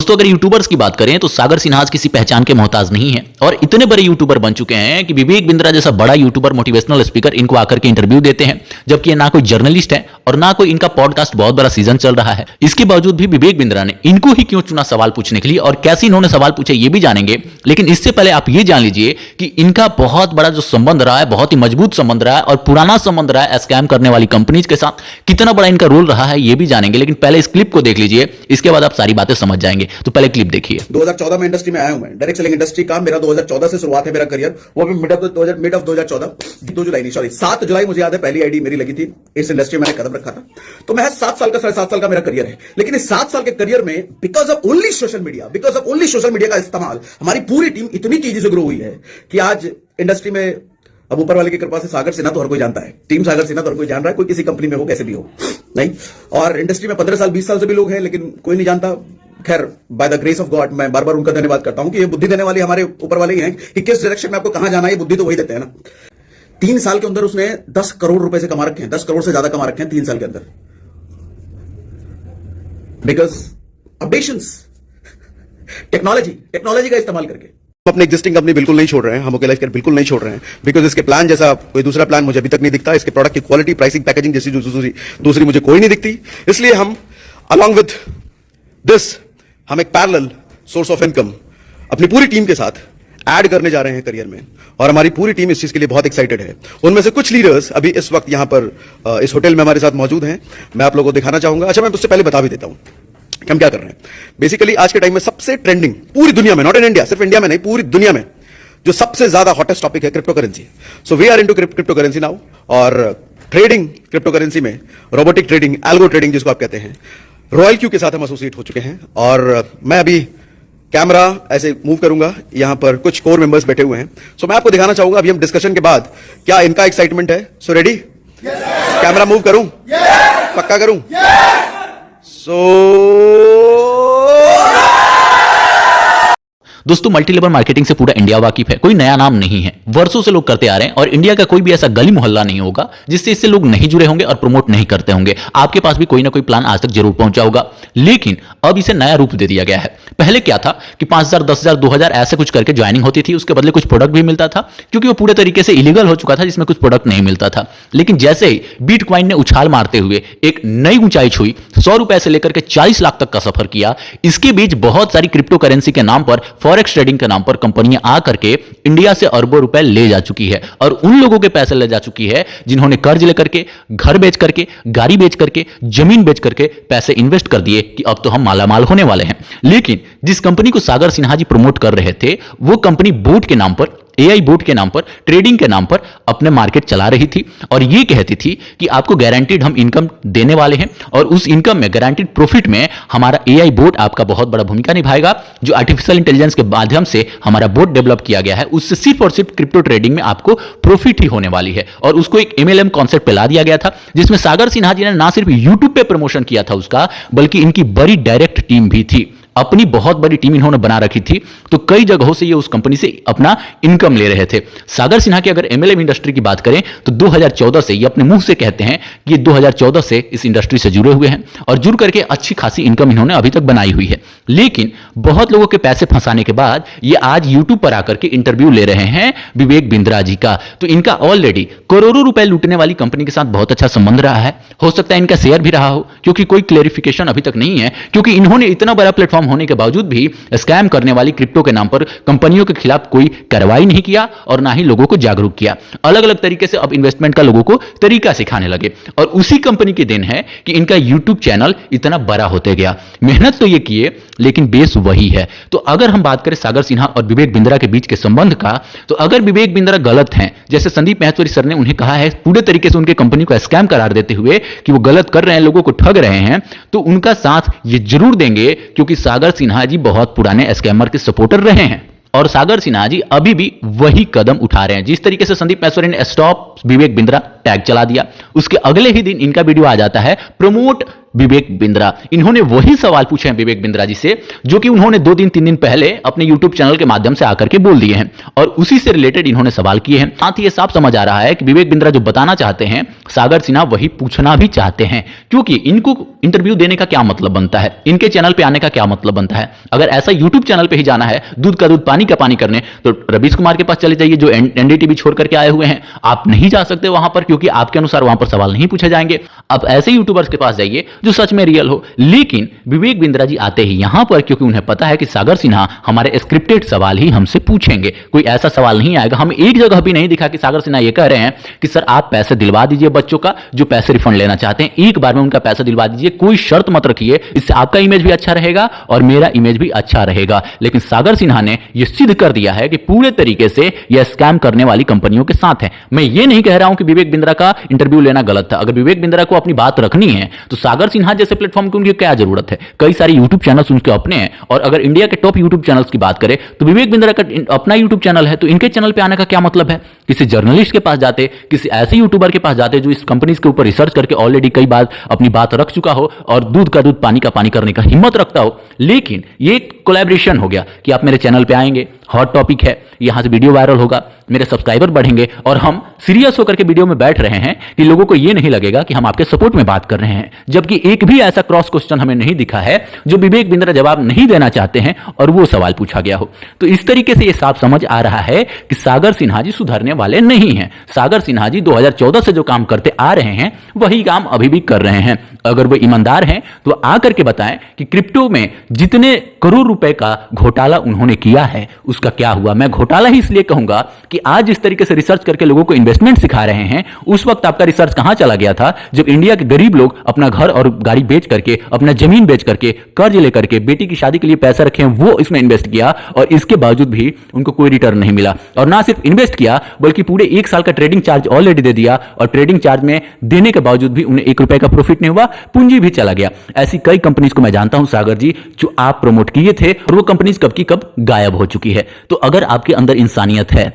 दोस्तों अगर यूट्यूबर्स की बात करें तो सागर सिन्हा किसी पहचान के मोहताज नहीं है और इतने बड़े यूट्यूबर बन चुके हैं कि विवेक बिंद्रा जैसा बड़ा यूट्यूबर मोटिवेशनल स्पीकर इनको आकर के इंटरव्यू देते हैं, जबकि ये ना कोई जर्नलिस्ट है और ना कोई इनका पॉडकास्ट बहुत बड़ा सीजन चल रहा है। इसके बावजूद भी विवेक बिंद्रा ने इनको ही क्यों चुना सवाल पूछने के लिए और कैसे इन्होंने सवाल पूछे ये भी जानेंगे। लेकिन इससे पहले आप ये जान लीजिए कि इनका बहुत बड़ा जो संबंध रहा है, बहुत ही मजबूत संबंध रहा है और पुराना संबंध रहा है स्कैम करने वाली कंपनीज के साथ, कितना बड़ा इनका रोल रहा है ये भी जानेंगे। लेकिन पहले इस क्लिप को देख लीजिए, इसके बाद आप सारी बातें समझ जाएंगे। तो पहले क्लिप देखिए। 2014 में इंडस्ट्री में आया हूं मैं, डायरेक्ट सेलिंग इंडस्ट्री का मेरा 2014 से शुरुआत है मेरा करियर। वो भी मिड ऑफ 2014, 2 जुलाई नहीं सॉरी 7 जुलाई मुझे याद है पहली आईडी मेरी लगी थी। इस इंडस्ट्री में मैंने कदम रखा था। तो मैं 7 साल का 7.5 साल का मेरा करियर है। लेकिन इस 7 साल के करियर में because of only social media का इस्तेमाल हमारी पूरी टीम इतनी तेजी से ग्रो हुई है कि आज इंडस्ट्री में अब ऊपर वाले की कृपा से सागर सिन्हा तो हर कोई जानता है, टीम सागर सिन्हा तो हर कोई जान रहा है, कोई किसी कंपनी में हो कैसे भी हो नहीं। और इंडस्ट्री में 15 साल 20 साल से भी लोग हैं लेकिन कोई नहीं जानता। खैर by the grace of God मैं बार बार उनका धन्यवाद करता हूं कि ये बुद्धि देने वाले हमारे ऊपर वाले ही हैं कि किस डायरेक्शन में आपको कहां जाना है, ये बुद्धि तो वही देते हैं ना। 3 साल के अंदर उसने 10 करोड़ रुपए से कमा रखे हैं, 10 करोड़ से ज्यादा कमा रखे हैं 3 साल के अंदर, बिकॉज अपडेशंस, टेक्नोलॉजी का इस्तेमाल करके। हम अपने एग्जिस्टिंग कंपनी बिल्कुल नहीं छोड़ रहे हैं, हम ओके लाइफ केयर बिल्कुल नहीं छोड़ रहे हैं, बिकॉज इसके प्लान जैसा कोई दूसरा प्लान मुझे अभी तक नहीं दिखता। इसके प्रोडक्ट की क्वालिटी, प्राइसिंग, पैकेजिंग जैसी दूसरी मुझे कोई नहीं दिखती। इसलिए हम अलॉन्ग विद दिस हम एक पैरेलल सोर्स ऑफ इनकम अपनी पूरी टीम के साथ ऐड करने जा रहे हैं करियर में, और हमारी पूरी टीम इस चीज के लिए बहुत एक्साइटेड है। उनमें से कुछ लीडर्स अभी इस वक्त यहां पर इस होटल में हमारे साथ मौजूद हैं, मैं आप लोगों को दिखाना चाहूंगा। अच्छा, मैं उससे पहले बता भी देता हूं कि हम क्या कर रहे हैं। बेसिकली आज के टाइम में सबसे ट्रेंडिंग पूरी दुनिया में, नॉट इन इंडिया, सिर्फ इंडिया में नहीं पूरी दुनिया में जो सबसे ज्यादा हॉटेस्ट टॉपिक है cryptocurrency. So we are into cryptocurrency now, और ट्रेडिंग क्रिप्टो करेंसी में रोबोटिक ट्रेडिंग, एल्गो ट्रेडिंग जिसको आप कहते हैं, रॉयल क्यू के साथ हम एसोसिएट हो चुके हैं। और मैं अभी कैमरा ऐसे मूव करूंगा, यहां पर कुछ कोर मेंबर्स बैठे हुए हैं। सो मैं आपको दिखाना चाहूंगा अभी हम डिस्कशन के बाद क्या इनका एक्साइटमेंट है। So ready? कैमरा मूव करूं? पक्का करूं? दोस्तों मल्टी लेवल मार्केटिंग से पूरा इंडिया वाकिफ है, कोई नया नाम नहीं है, वर्षों से लोग करते आ रहे हैं और इंडिया का कोई भी ऐसा गली मोहल्ला नहीं होगा जिससे इससे लोग नहीं जुड़े होंगे और प्रमोट नहीं करते होंगे। आपके पास भी कोई ना कोई प्लान आज तक जरूर पहुंचा होगा, लेकिन अब इसे नया रूप दे दिया गया है। पहले क्या था कि 5,000, 10,000, 2,000 ऐसे कुछ करके ज्वाइनिंग होती थी, उसके बदले कुछ प्रोडक्ट भी मिलता था, क्योंकि वो पूरे तरीके से इलीगल हो चुका था जिसमें कुछ प्रोडक्ट नहीं मिलता था। लेकिन जैसे ही बिटकॉइन ने उछाल मारते हुए एक नई ऊंचाई छुई, 100 रुपए से लेकर के 40 लाख तक का सफर किया, इसके बीच बहुत सारी क्रिप्टो करेंसी के नाम पर, फॉरेक्स ट्रेडिंग के नाम पर कंपनियां आकर के इंडिया से अरबों रुपए ले जा चुकी है और उन लोगों के पैसे ले जा चुकी है जिन्होंने कर्ज लेकर के, घर बेच करके, गाड़ी बेच करके, जमीन बेच करके पैसे इन्वेस्ट कर दिए कि अब तो हम मालामाल होने वाले हैं। लेकिन जिस कंपनी को सागर सिन्हा जी प्रमोट कर रहे थे, वो कंपनी बोट के नाम पर, एआई बोट के नाम पर, ट्रेडिंग के नाम पर अपने मार्केट चला रही थी और ये कहती थी कि आपको गारंटीड हम इनकम देने वाले हैं और उस इनकम में, गारंटीड प्रॉफिट में हमारा एआई बोट आपका बहुत बड़ा भूमिका निभाएगा। जो आर्टिफिशियल इंटेलिजेंस के माध्यम से हमारा बोट डेवलप किया गया है, उससे सिर्फ और सिर्फ क्रिप्टो ट्रेडिंग में आपको प्रॉफिट ही होने वाली है। और उसको एक एमएलएम कॉन्सेप्ट पे ला दिया गया था, जिसमें सागर सिन्हा जी ने ना सिर्फ यूट्यूब पे प्रमोशन किया था उसका, बल्कि इनकी बड़ी डायरेक्ट टीम भी थी, अपनी बहुत बड़ी टीम इन्होंने बना रखी थी। तो कई जगहों से ये उस कंपनी से अपना इनकम ले रहे थे। सागर सिन्हा की अगर एमएलएम इंडस्ट्री की बात करें तो 2014 से ये अपने मुंह से कहते हैं कि ये 2014 से इस इंडस्ट्री से जुड़े हुए हैं और जुड़ करके अच्छी खासी इनकम इन्होंने अभी तक बनाई हुई है। लेकिन बहुत लोगों के पैसे फंसाने के बाद ये आज यूट्यूब पर आकर के इंटरव्यू ले रहे हैं विवेक बिंद्रा जी का। तो इनका ऑलरेडी करोड़ों रुपए लूटने वाली कंपनी के साथ बहुत अच्छा संबंध रहा है। हो सकता है इनका शेयर भी रहा हो, क्योंकि कोई क्लेरिफिकेशन अभी तक नहीं है, क्योंकि इन्होंने इतना बड़ा प्लेटफॉर्म होने के बावजूद भी स्कैम करने वाली क्रिप्टो के नाम पर कंपनियों के खिलाफ कोई कार्रवाई नहीं किया और ना ही लोगों को जागरूक किया। अलग अलग तरीके से अब इन्वेस्टमेंट का लोगों को तरीका सिखाने लगे और उसी कंपनी की देन है कि इनका यूट्यूब चैनल इतना बड़ा होते गया। मेहनत तो ये किए लेकिन बेस वही है। तो अगर हम बात करें सागर सिन्हा और विवेक बिंद्रा के बीच के संबंध का, तो अगर विवेक बिंद्रा गलत हैं, जैसे संदीप महेश्वरी सर ने उन्हें कहा है पूरे तरीके से उनके कंपनी को स्कैम करार देते हुए कि वो गलत कर रहे हैं, लोगों को ठग रहे हैं, तो उनका साथ ये जरूर देंगे, क्योंकि सागर सिन्हा जी बहुत पुराने स्कैमर के सपोर्टर रहे हैं और सागर सिन्हा जी अभी भी वही कदम उठा रहे हैं। जिस तरीके से संदीप महेश्वरी ने स्टॉप विवेक बिंद्रा टैग चला दिया, उसके अगले ही दिन इनका वीडियो आ जाता है प्रमोट विवेक बिंद्रा। इन्होंने वही सवाल पूछे हैं विवेक बिंद्रा जी से जो कि उन्होंने 2 दिन 3 दिन पहले अपने YouTube चैनल के माध्यम से आकर के बोल दिए हैं और उसी से रिलेटेड इन्होंने सवाल किए हैं। साथ ही ये साफ समझ आ रहा है कि विवेक बिंद्रा जो बताना चाहते हैं सागर सिन्हा वही पूछना भी चाहते हैं, क्योंकि इनको इंटरव्यू देने का क्या मतलब बनता है, इनके चैनल पे आने का क्या मतलब बनता है। अगर ऐसा YouTube चैनल पे ही जाना है दूध का दूध पानी का पानी करने तो रवीश कुमार के पास चले जाइए जो एनडीटीवी छोड़ करके आए हुए हैं। आप नहीं जा सकते वहां पर क्योंकि आपके अनुसार वहां पर सवाल नहीं पूछे जाएंगे। आप ऐसे यूट्यूबर्स के पास जाइए जो सच में रियल हो। लेकिन विवेक बिंद्रा जी आते ही यहां पर क्योंकि उन्हें पता है कि सागर सिन्हा हमारे स्क्रिप्टेड सवाल ही हमसे पूछेंगे, कोई ऐसा सवाल नहीं आएगा। हम एक जगह भी नहीं दिखा कि सागर सिन्हा ये कह रहे हैं कि सर आप पैसे दिलवा दीजिए बच्चों का जो पैसे रिफंड लेना चाहते हैं, एक बार में उनका पैसा दिलवा दीजिए, कोई शर्त मत रखिए, इससे आपका इमेज भी अच्छा रहेगा और मेरा इमेज भी अच्छा रहेगा। लेकिन सागर सिन्हा ने यह सिद्ध कर दिया है कि पूरे तरीके से यह स्कैम करने वाली कंपनियों के साथ है। मैं ये नहीं कह रहा हूं कि विवेक बिंद्रा का इंटरव्यू लेना गलत था। अगर विवेक बिंद्रा को अपनी बात रखनी है तो सागर सिन्हा जैसे प्लेटफॉर्म की उनकी क्या जरूरत है। कई सारे यूट्यूब चैनल्स उनके अपने हैं और अगर इंडिया के टॉप यूट्यूब चैनल्स की बात करें तो विवेक बिंद्रा का अपना यूट्यूब चैनल है, तो इनके चैनल पे आने का क्या मतलब है। किसी जर्नलिस्ट के पास जाते, किसी ऐसे यूट्यूबर के पास जाते जो इस कंपनीज के ऊपर रिसर्च करके ऑलरेडी कई बार अपनी बात रख चुका हो और दूध का दूध पानी का पानी करने का हिम्मत रखता हो। लेकिन ये कोलैबोरेशन हो गया कि आप मेरे चैनल पे आएंगे, हॉट टॉपिक है, यहां से वीडियो वायरल होगा, मेरे सब्सक्राइबर बढ़ेंगे और हम सीरियस होकर के वीडियो में बैठ रहे हैं कि लोगों को यह नहीं लगेगा कि हम आपके सपोर्ट में बात कर रहे हैं। जबकि एक भी ऐसा क्रॉस क्वेश्चन हमें नहीं दिखा है जो विवेक बिंद्रा जवाब नहीं देना चाहते हैं और वो सवाल पूछा गया हो। तो इस तरीके से यह साफ समझ आ रहा है कि सागर सिन्हा जी सुधरने वाले नहीं हैं। सागर सिन्हा जी 2014 से जो काम करते आ रहे हैं वही काम अभी भी कर रहे हैं। अगर वो ईमानदार हैं तो आकर के बताएं कि क्रिप्टो में जितने करोड़ रुपए का घोटाला उन्होंने किया है उसका क्या हुआ। मैं घोटाला ही इसलिए कहूंगा कि आज जिस तरीके से रिसर्च करके लोगों को इन्वेस्टमेंट सिखा रहे हैं उस वक्त आपका रिसर्च कहां चला गया था जब इंडिया के गरीब लोग अपना घर और गाड़ी बेच करके, अपना जमीन बेच करके, कर्ज लेकर के बेटी की शादी के लिए पैसा रखे वो इसमें इन्वेस्ट किया और इसके बावजूद भी उनको कोई रिटर्न नहीं मिला। और ना सिर्फ इन्वेस्ट किया बल्कि पूरे 1 साल का ट्रेडिंग चार्ज ऑलरेडी दे दिया और ट्रेडिंग चार्ज में देने के बावजूद भी उन्हें 1 रुपए का प्रॉफिट नहीं हुआ, पूंजी भी चला गया। ऐसी कई कंपनीज को मैं जानता हूं सागर जी जो आप प्रमोट किए थे और वो कंपनीज कब की कब गायब हो चुकी है। तो अगर आपके अंदर इंसानियत है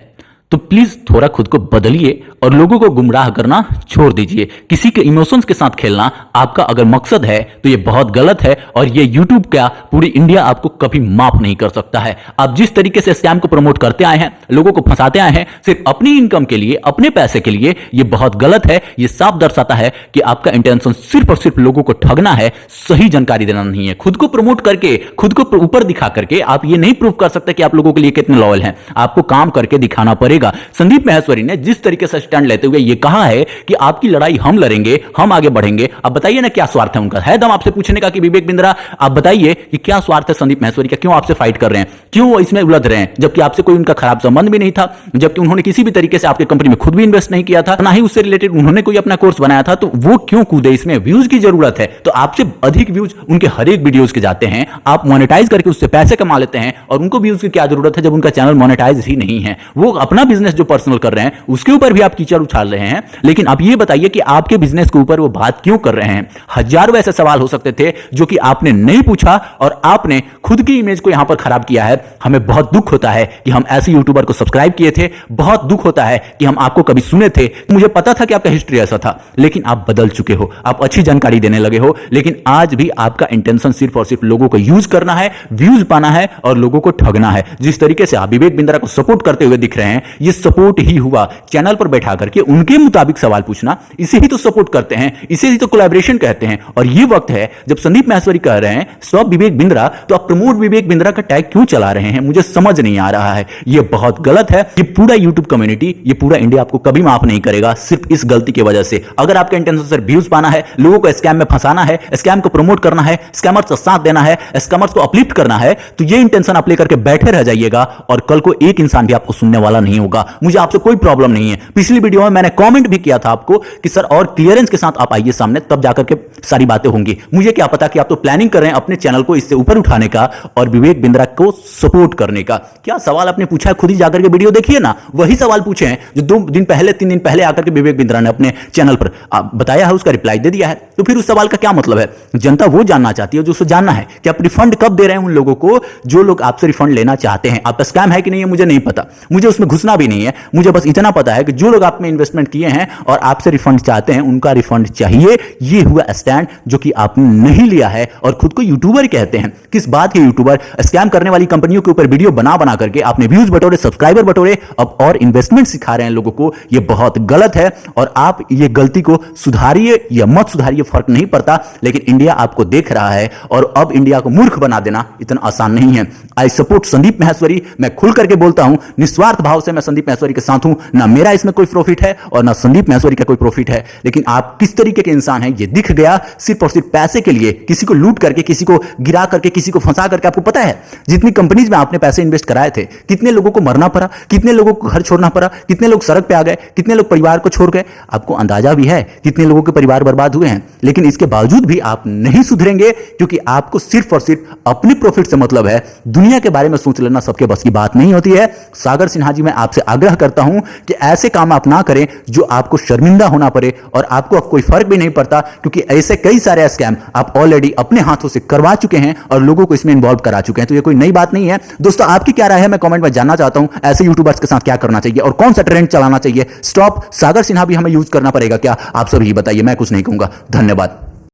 तो प्लीज थोड़ा खुद को बदलिए और लोगों को गुमराह करना छोड़ दीजिए। किसी के इमोशंस के साथ खेलना आपका अगर मकसद है तो यह बहुत गलत है और यह यूट्यूब का पूरी इंडिया आपको कभी माफ नहीं कर सकता है। आप जिस तरीके से स्कैम को प्रमोट करते आए हैं, लोगों को फंसाते आए हैं सिर्फ अपनी इनकम के लिए, अपने पैसे के लिए, यह बहुत गलत है। यह साफ दर्शाता है कि आपका इंटेंशन सिर्फ और सिर्फ लोगों को ठगना है, सही जानकारी देना नहीं है। खुद को प्रमोट करके, खुद को ऊपर दिखा करके आप ये नहीं प्रूव कर सकते कि आप लोगों के लिए कितने लॉयल हैं। आपको काम करके दिखाना पड़ेगा। संदीप माहेश्वरी ने जिस तरीके से स्टैंड लेते हुए यह कहा है कि आपकी लड़ाई हम लड़ेंगे, हम आगे बढ़ेंगे। अब बताइए ना क्या स्वार्थ है उनका। है दम आपसे पूछने का कि विवेक बिंद्रा आप बताइए कि क्या स्वार्थ है संदीप माहेश्वरी का, क्यों आपसे फाइट कर रहे हैं, क्यों वो इसमें उलझ रहे हैं, जबकि आपसे कोई उनका खराब संबंध भी नहीं था, जबकि उन्होंने किसी भी तरीके से आपके कंपनी में खुद भी इन्वेस्ट नहीं किया था, ना ही उससे रिलेटेड उन्होंने कोई अपना कोर्स बनाया था। तो वो क्यों कूदे इसमें। व्यूज की जरूरत है तो आपसे अधिक व्यूज उनके हर एक वीडियोज के जाते हैं, आप मोनेटाइज करके उससे पैसे कमा लेते हैं और उनको व्यूज की क्या जरूरत है जब उनका चैनल मोनेटाइज ही नहीं है। वो अपना बिजनेस जो पर्सनल कर रहे हैं उसके ऊपर भी आप कीचड़ उछाल रहे हैं। लेकिन आप ये बताइए कि आपके बिजनेस के ऊपर वो बात क्यों कर रहे हैं। हजारों ऐसे सवाल हो सकते थे जो कि आपने नहीं पूछा और आपने खुद की इमेज को यहां पर खराब किया है। हमें बहुत दुख होता है कि हम ऐसे यूट्यूबर को सब्सक्राइब किए थे, बहुत दुख होता है कि हम आपको कभी सुने थे। मुझे पता था कि आपका हिस्ट्री ऐसा था, लेकिन आप बदल चुके हो, आप अच्छी जानकारी देने लगे हो। लेकिन आज भी आपका इंटेंशन सिर्फ और सिर्फ लोगों को यूज करना है, व्यूज पाना है और लोगों को ठगना है। जिस तरीके से आप विवेक बिंद्रा को सपोर्ट करते हुए दिख रहे हैं, यह सपोर्ट ही हुआ। चैनल पर बैठा करके उनके मुताबिक सवाल पूछना, इसे ही तो सपोर्ट करते हैं, इसे ही तो कोलैबोरेशन कहते हैं। और ये वक्त है जब संदीप माहेश्वरी कह रहे हैं स्टॉप विवेक बिंद्रा, तो आप प्रमोट विवेक बिंद्रा का टैग क्यों चला रहे हैं, मुझे समझ नहीं आ रहा है। यह बहुत गलत है। ये पूरा यूट्यूब कम्युनिटी, ये पूरा इंडिया आपको कभी माफ नहीं करेगा सिर्फ इस गलती की वजह से। अगर आपका इंटेंशन सिर्फ व्यूज पाना है, लोगों को स्कैम में फंसाना है, स्कैम को प्रमोट करना है, स्कैमर्स का साथ देना है, स्कैमर्स को अपलिफ्ट करना है, तो ये इंटेंशन आप लेकर के बैठे रह जाइएगा और कल को एक इंसान भी आपको सुनने वाला नहीं होगा। मुझे आपसे कोई प्रॉब्लम नहीं है। पिछली वीडियो में मैंने कमेंट भी किया था आपको कि सर और क्लियरेंस के साथ आप आइए सामने, तब जाकर के सारी बातें होंगी। मुझे क्या पता कि आप तो प्लानिंग कर रहे हैं अपने चैनल को इससे ऊपर उठाने का और विवेक बिंद्रा को सपोर्ट करने का। क्या सवाल आपने पूछा है, खुद ही जाकर के वीडियो देखिए ना। वही सवाल पूछे हैं जो 2 दिन पहले 3 दिन पहले आकर के विवेक बिंद्रा ने अपने चैनल पर बताया है, उसका रिप्लाई दे दिया है। तो फिर उस सवाल का क्या मतलब है। जनता वो जानना चाहती है जो उसे जानना है कि आप रिफंड कब दे रहे हैं उन लोगों को जो लोग आपसे रिफंड लेना चाहते हैं। आपका स्कैम है कि नहीं है मुझे नहीं पता, मुझे उसमें घुसना भी नहीं है। मुझे बस इतना पता है कि जो लोग आप में इन्वेस्टमेंट किए हैं और आपसे रिफंड चाहते हैं, उनका रिफंड चाहिए। ये हुआ स्टैंड जो कि आपने नहीं लिया है और खुद को यूट्यूबर कहते हैं। किस बात के यूट्यूबर? स्कैम करने वाली कंपनियों के ऊपर वीडियो बना बना करके आपने व्यूज बटोरे, सब्सक्राइबर बटोरे, अब और इन्वेस्टमेंट सिखा रहे हैं लोगों को। ये बहुत गलत है और आप ये गलती को सुधारिए या मत सुधारिए, फर्क नहीं पड़ता, लेकिन इंडिया आपको देख रहा है और अब इंडिया को मूर्ख बना देना इतना आसान नहीं है। I support Sandeep Maheshwari. मैं खुल करके बोलता हूं, निस्वार्थ भाव से मैं संदीप माहेश्वरी के साथ हूं। ना मेरा इसमें कोई प्रॉफिट है और ना संदीप माहेश्वरी का कोई प्रॉफिट है, लेकिन आप किस तरीके के इंसान हैं ये दिख गया। सिर्फ और सिर्फ पैसे के लिए किसी को लूट करके, किसी को गिरा करके, किसी को फंसा करके। आपको पता है जितनी कंपनीज में आपने पैसे इन्वेस्ट कराए थे, कितने लोगों को मरना पड़ा, कितने लोगों को घर छोड़ना पड़ा, कितने लोग सड़क पे आ गए, कितने लोग परिवार को छोड़ गए। आपको अंदाजा भी है कितने लोगों के परिवार बर्बाद हुए हैं। लेकिन इसके बावजूद भी आप नहीं सुधरेंगे, क्योंकि आपको सिर्फ और सिर्फ अपनी प्रॉफिट से मतलब है। दुनिया के बारे में सोच लेना सबके बस की बात नहीं होती है। सागर सिन्हा जी, मैं आपसे आग्रह करता हूं कि ऐसे काम आप ना करें जो आपको शर्मिंदा होना पड़े, और आपको अब कोई फर्क भी नहीं पड़ता, क्योंकि ऐसे कई सारे स्कैम आप ऑलरेडी अपने हाथों से करवा चुके हैं और लोगों को इसमें इन्वॉल्व करा चुके हैं। तो ये कोई नई बात नहीं है। दोस्तों, आपकी क्या राय है मैं कमेंट में जानना चाहता हूं। ऐसे यूट्यूबर्स के साथ क्या करना चाहिए और कौन सा ट्रेंड चलाना चाहिए? स्टॉप सागर सिन्हा भी हमें यूज करना पड़ेगा क्या? आप सभी बताइए, मैं कुछ नहीं कहूंगा। धन्यवाद।